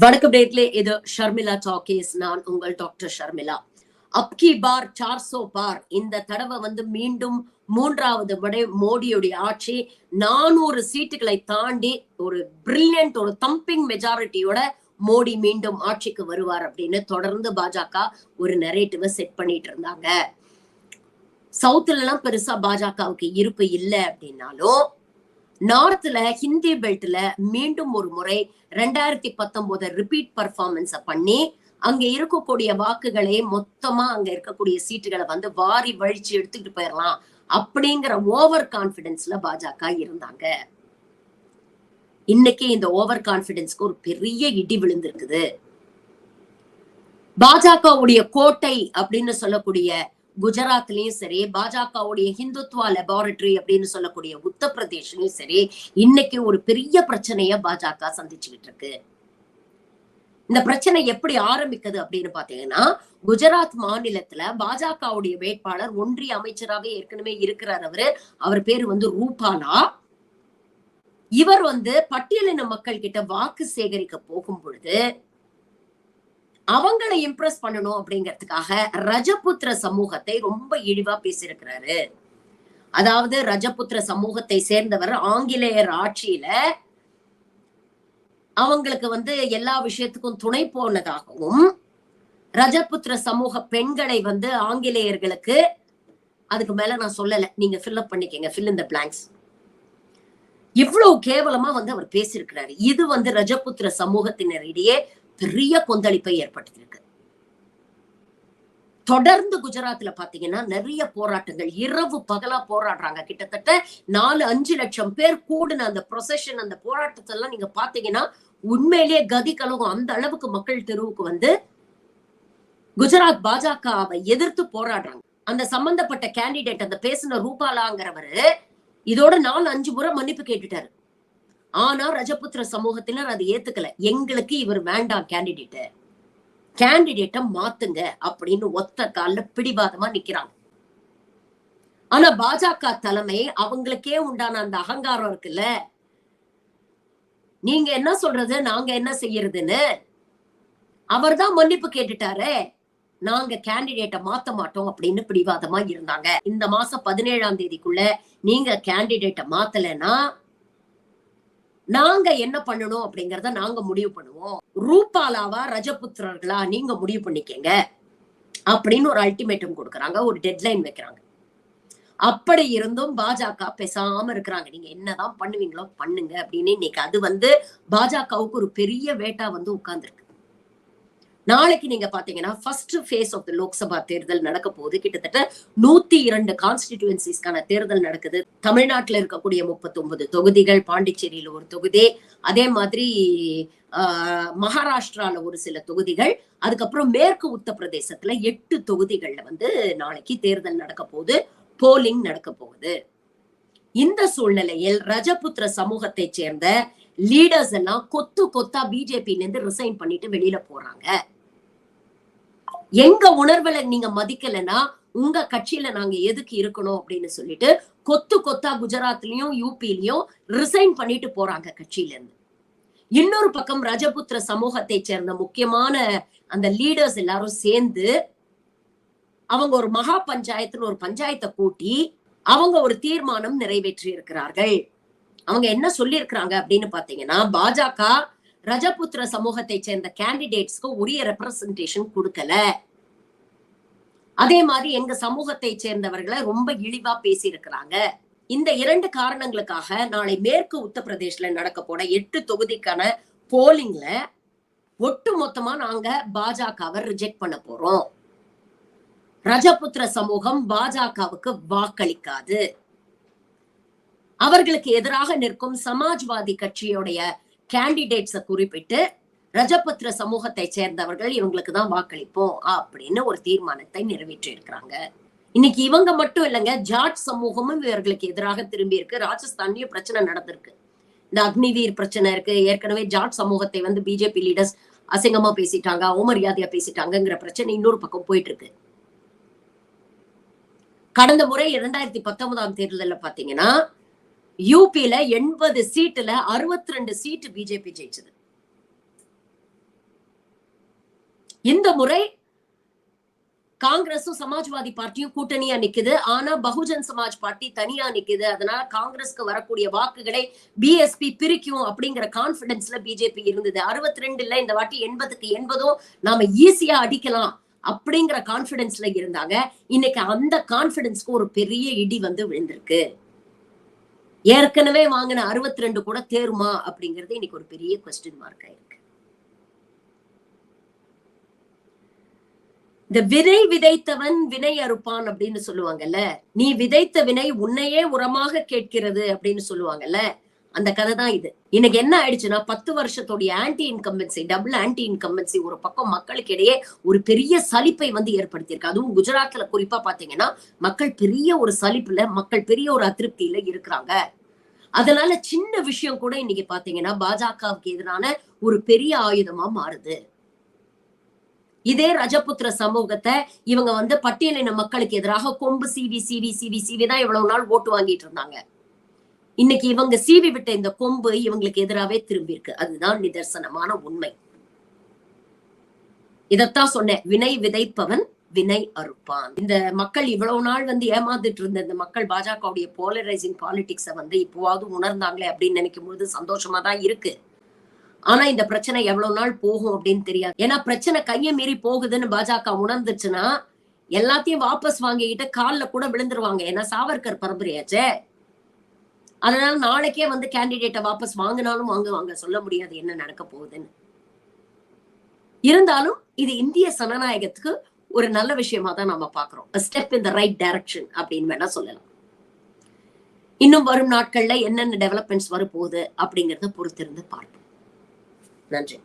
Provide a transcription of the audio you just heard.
வணக்கம் நேர்களே, இது ஷர்மிளா டாக்கீஸ். நான் உங்கள் டாக்டர் ஷர்மிளா. அப்கி பார் 400 பார். இந்த தடவை மீண்டும் மூன்றாவது முறை மோடியுடைய ஆட்சி 400 சீட்டுகளை தாண்டி ஒரு பிரில்லியன்ட் ஒரு தம்பிங் மெஜாரிட்டியோட மோடி மீண்டும் ஆட்சிக்கு வருவார் அப்படின்னு தொடர்ந்து பாஜக ஒரு நரேட்டிவ செட் பண்ணிட்டு இருந்தாங்க. சவுத்துல எல்லாம் பெருசா பாஜகவுக்கு இருப்பு இல்லை அப்படின்னாலும் நார்த்ல ஹிந்தி பெல்ட்ல மீண்டும் ஒரு முறை 2019 ரிப்பீட் பர்ஃபார்மன்ஸ பண்ணி அங்க இருக்கக்கூடிய வாக்குகளை மொத்தமா அங்க இருக்கக்கூடிய சீட்டுகளை வாரி வழிச்சு எடுத்துக்கிட்டு போயிடலாம் அப்படிங்கிற ஓவர் கான்பிடன்ஸ்ல பாஜக இருந்தாங்க. இன்னைக்கு இந்த ஓவர் கான்பிடன்ஸ்க்கு ஒரு பெரிய இடி விழுந்திருக்குது. பாஜகவுடைய கோட்டை அப்படின்னு சொல்லக்கூடிய குஜராத்லயும் சரி, பாஜகவுடைய ஹிந்துத்வா லெபார்டரி அப்படின்னு சொல்லக்கூடிய உத்தரப்பிரதேஷ்லயும் சரி, இன்னைக்கு ஒரு பெரிய பிரச்சனைய பாஜக சந்திச்சுக்கிட்டு இருக்கு. இந்த பிரச்சனை எப்படி ஆரம்பிக்குது அப்படின்னு பாத்தீங்கன்னா, குஜராத் மாநிலத்துல பாஜகவுடைய வேட்பாளர் ஒன்றிய அமைச்சராகவே ஏற்கனவே இருக்கிறார். அவர் பேரு ரூபாலா. இவர் பட்டியலின மக்கள் கிட்ட வாக்கு சேகரிக்க போகும் பொழுது அவங்களை இம்ப்ரெஸ் பண்ணணும் அப்படிங்கிறதுக்காக ரஜபுத்திர சமூகத்தை ரொம்ப இழிவா பேசியிருக்கிறாரு. அதாவது ரஜபுத்திர சமூகத்தை சேர்ந்தவர் ஆங்கிலேயர் ஆட்சியில அவங்களுக்கு எல்லா விஷயத்துக்கும் துணை போனதாகவும், ரஜபுத்திர சமூக பெண்களை ஆங்கிலேயர்களுக்கு அதுக்கு மேல நான் சொல்லல, நீங்க ஃபில் அப் பண்ணிக்கங்க, ஃபில் இன் தி பிளாங்க்ஸ். இவ்வளவு கேவலமா அவர் பேசியிருக்கிறாரு. இது ரஜபுத்திர சமூகத்தினரிடையே பெரிய கொந்தளிப்பை ஏற்படுத்தியிருக்கு. தொடர்ந்து குஜராத்ல பாத்தீங்கன்னா நிறைய போராட்டங்கள், இரவு பகலா போராடுறாங்க. கிட்டத்தட்ட 4-5 லட்சம் பேர் கூடின அந்த ப்ரொசஷன், அந்த போராட்டத்தை எல்லாம் நீங்க பாத்தீங்கன்னா உண்மையிலேயே கதி கலகம். அந்த அளவுக்கு மக்கள் தெருவுக்கு குஜராத் பாஜகவை எதிர்த்து போராடுறாங்க. அந்த சம்பந்தப்பட்ட கேண்டிடேட், அந்த பேசின ரூபாலாங்கிறவரு இதோட 4-5 முறை மன்னிப்பு கேட்டுட்டாரு. ஆனா ரஜபுத்திர சமூகத்தினர் அது ஏத்துக்கல. எங்களுக்கு இவர் வேண்டாம், கேண்டிடேட்ட மாத்துங்க அப்படின்னு ஒத்த கால்ல பிடிவாதமா நிக்கிறாங்க. ஆனா பாஜக தலைமை அவங்களுக்கே உண்டான அந்த அகங்காரம் இருக்குல்ல, நீங்க என்ன சொல்றது, நாங்க என்ன செய்யறதுன்னு. அவர் தான் மன்னிப்பு கேட்டுட்டாரு, நாங்க கேண்டிடேட்ட மாத்த மாட்டோம் அப்படின்னு பிடிவாதமா இருந்தாங்க. இந்த மாசம் 17ஆம் தேதிக்குள்ள நீங்க கேண்டிடேட்ட மாத்தலைன்னா நாங்க என்ன பண்ணணும் அப்படிங்கறத நாங்க முடிவு பண்ணுவோம். ரூபாலாவா ரஜபுத்திரர்களா நீங்க முடிவு பண்ணிக்கங்க அப்படின்னு ஒரு அல்டிமேட்டம் கொடுக்கறாங்க, ஒரு டெட்லைன் வைக்கிறாங்க. அப்படி இருந்தும் பாஜக பேசாம இருக்கிறாங்க. நீங்க என்னதான் பண்ணுவீங்களோ பண்ணுங்க அப்படின்னு. இன்னைக்கு அது பாஜகவுக்கு ஒரு பெரிய வேட்டா உட்கார்ந்துருக்கு. நாளைக்கு நீங்க பாத்தீங்கன்னா first phase of the Lok Sabha தேர்தல் நடக்க போகுது. கிட்டத்தட்ட 102 கான்ஸ்டிடியூன்சிஸ்க்கான தேர்தல் நடக்குது. தமிழ்நாட்டுல இருக்கக்கூடிய 39 தொகுதிகள், பாண்டிச்சேரியில ஒரு தொகுதி, அதே மாதிரி மகாராஷ்டிரால ஒரு சில தொகுதிகள், அதுக்கப்புறம் மேற்கு உத்தரப்பிரதேசத்துல 8 தொகுதிகள்ல நாளைக்கு தேர்தல் நடக்க போகுது, போலிங் நடக்க போகுது. இந்த சூழ்நிலையில் ரஜபுத்திர சமூகத்தை சேர்ந்த லீடர்ஸ் எல்லாம் கொத்து கொத்தா பிஜேபியில இருந்து ரிசைன் பண்ணிட்டு வெளியில போறாங்க. எங்க உணர்வுல நீங்க மதிக்கலன்னா உங்க கட்சியில நாங்க எதுக்கு இருக்கணும் அப்படின்னு சொல்லிட்டு கொத்து கொத்தா குஜராத்லயும் யூபிலையும் ரிசைன் பண்ணிட்டு போறாங்க கட்சியில இருந்து. இன்னொரு பக்கம் ரஜபுத்திர சமூகத்தை சேர்ந்த முக்கியமான அந்த லீடர்ஸ் எல்லாரும் சேர்ந்து அவங்க ஒரு மகா பஞ்சாயத்துன்னு ஒரு பஞ்சாயத்தை கூட்டி அவங்க ஒரு தீர்மானம் நிறைவேற்றி இருக்கிறார்கள். அவங்க என்ன சொல்லி இருக்கிறாங்க அப்படின்னு பாத்தீங்கன்னா, பாஜக ரஜபுத்திர சமூகத்தை சேர்ந்த கேண்டிடேட்ஸ்க்கு உரிய ரெப்ரசன்டேஷன் கொடுக்கல, அதே மாதிரி எங்க சமூகத்தை சேர்ந்தவர்களை ரொம்ப இழிவா பேசி இருக்கிறாங்க. இந்த 2 காரணங்களுக்காக நாளை மேற்கு உத்தரப்பிரதேஷ்ல நடக்க போன 8 தொகுதிக்கான போலிங்ல ஒட்டு மொத்தமா நாங்க பாஜகவை ரிஜெக்ட் பண்ண போறோம். ரஜபுத்திர சமூகம் பாஜகவுக்கு வாக்களிக்காது. அவர்களுக்கு எதிராக நிற்கும் சமாஜ்வாதி கட்சியுடைய கேண்டிடேட்ஸ குறிப்பிட்டு ரஜபுத்திர சமூகத்தை சேர்ந்தவர்கள் இவங்களுக்கு தான் வாக்களிப்போம் அப்படின்னு ஒரு தீர்மானத்தை நிறைவேற்றி இருக்கிறாங்க. இன்னைக்கு இவங்க மட்டும் இல்லைங்க, ஜாட் சமூகமும் இவர்களுக்கு எதிராக திரும்பி இருக்கு. ராஜஸ்தான்லயும் பிரச்சனை நடந்திருக்கு. இந்த அக்னிவீர் பிரச்சனை இருக்கு. ஏற்கனவே ஜாட் சமூகத்தை பிஜேபி லீடர்ஸ் அசிங்கமா பேசிட்டாங்க, அவமரியாதையா பேசிட்டாங்கிற பிரச்சனை இன்னொரு பக்கம் போயிட்டு இருக்கு. கடந்த முறை 2019ஆம் தேர்தலில் பாத்தீங்கன்னா யூபியில 80 சீட்டுல 62 சீட்டு பிஜேபி ஜெயிச்சது. இந்த முறை காங்கிரஸும் சமாஜ்வாதி பார்ட்டியும் கூட்டணியா நிக்குது. ஆனா பகுஜன் சமாஜ் பார்ட்டி தனியா நிக்குது. அதனால காங்கிரஸ்க்கு வரக்கூடிய வாக்குகளை பிஎஸ்பி பிரிக்கும் அப்படிங்கிற கான்பிடன்ஸ்ல பிஜேபி இருந்தது. 62 இந்த வாட்டி 80க்கு 80 நாம ஈஸியா அடிக்கலாம் அப்படிங்கிற கான்பிடன்ஸ்ல இருந்தாங்க. இன்னைக்கு அந்த கான்பிடன்ஸ்க்கு ஒரு பெரிய இடி வந்து விழுந்திருக்கு. ஏற்கனவே வாங்கின 62 கூட தேருமா அப்படிங்கிறது இன்னைக்கு ஒரு பெரிய கொஸ்டின் மார்க் ஆயிருக்கு. இந்த விதை விதைத்தவன் வினை அறுப்பான் அப்படின்னு சொல்லுவாங்கல்ல, நீ விதைத்த வினை உன்னையே உரமாக கேட்கிறது அப்படின்னு சொல்லுவாங்கல்ல, அந்த கதை தான் இது. இன்னைக்கு என்ன ஆயிடுச்சுன்னா 10 வருஷத்துடைய anti incumbency, double anti incumbency ஒரு பக்கம் மக்களுக்கு இடையே ஒரு பெரிய சலிப்பை வந்து ஏற்படுத்தியிருக்கு. அதுவும் குஜராத்ல குறிப்பா பாத்தீங்கன்னா மக்கள் பெரிய ஒரு சலிப்புல, மக்கள் பெரிய ஒரு அதிருப்தியில இருக்கிறாங்க. அதனால சின்ன விஷயம் கூட இன்னைக்கு பாத்தீங்கன்னா பாஜகவுக்கு எதிரான ஒரு பெரிய ஆயுதமா மாறுது. இதே ரஜபுத்திர சமூகத்தை இவங்க வந்து பட்டியலின மக்களுக்கு எதிராக கொம்பு சீவி சீவி சீவி சீவி தான் இவ்வளவு நாள் ஓட்டு வாங்கிட்டு இருந்தாங்க. இன்னைக்கு இவங்க சீவி விட்ட இந்த கொம்பு இவங்களுக்கு எதிராவே திரும்பி இருக்கு. அதுதான் நிதர்சனமான உண்மை. இதத்தான் சொன்னேன், வினை விதைப்பவன் வினை அறுப்பான். இந்த மக்கள் இவ்வளவு நாள் வந்து ஏமாந்துட்டு இருந்த இந்த மக்கள் பாஜகவுடைய போலரைசிங் பாலிடிக்ஸ வந்து இப்போவாவது உணர்ந்தாங்களே அப்படின்னு நினைக்கும் போது சந்தோஷமா தான் இருக்கு. ஆனா இந்த பிரச்சனை எவ்வளவு நாள் போகும் அப்படின்னு தெரியாது. ஏன்னா பிரச்சனை கையை மீறி போகுதுன்னு பாஜக உணர்ந்துச்சுன்னா எல்லாத்தையும் வாபஸ் வாங்கிக்கிட்டு கால்ல கூட விழுந்துருவாங்க. ஏன்னா சாவர்கர் பரம்பரையாச்சே. அதனால நாளைக்கே வந்து கேண்டிடேட்டை வாபஸ் வாங்கினாலும் வாங்குவாங்க. சொல்ல முடியாது என்ன நடக்க போகுதுன்னு. இருந்தாலும் இது இந்திய சனநாயகத்துக்கு ஒரு நல்ல விஷயமா தான் நாம பாக்குறோம். Step in the right direction அப்படின்னு வேணா சொல்லலாம். இன்னும் வரும் நாட்கள்ல என்னென்ன டெவலப்மெண்ட்ஸ் வரப்போகுது அப்படிங்கறத பொறுத்திருந்து பார்ப்போம். நன்றி.